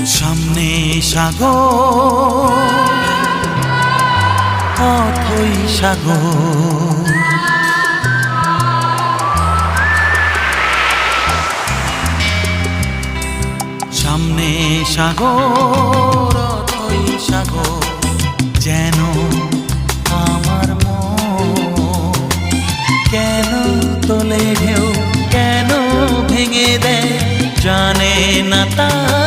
সামনে সাগর, অথই সাগর। সামনে সাগর, অথই সাগর, যেন আমার মন কেন তোলে ঢেউ, কেন ভেঙে দেয় জানে না তা।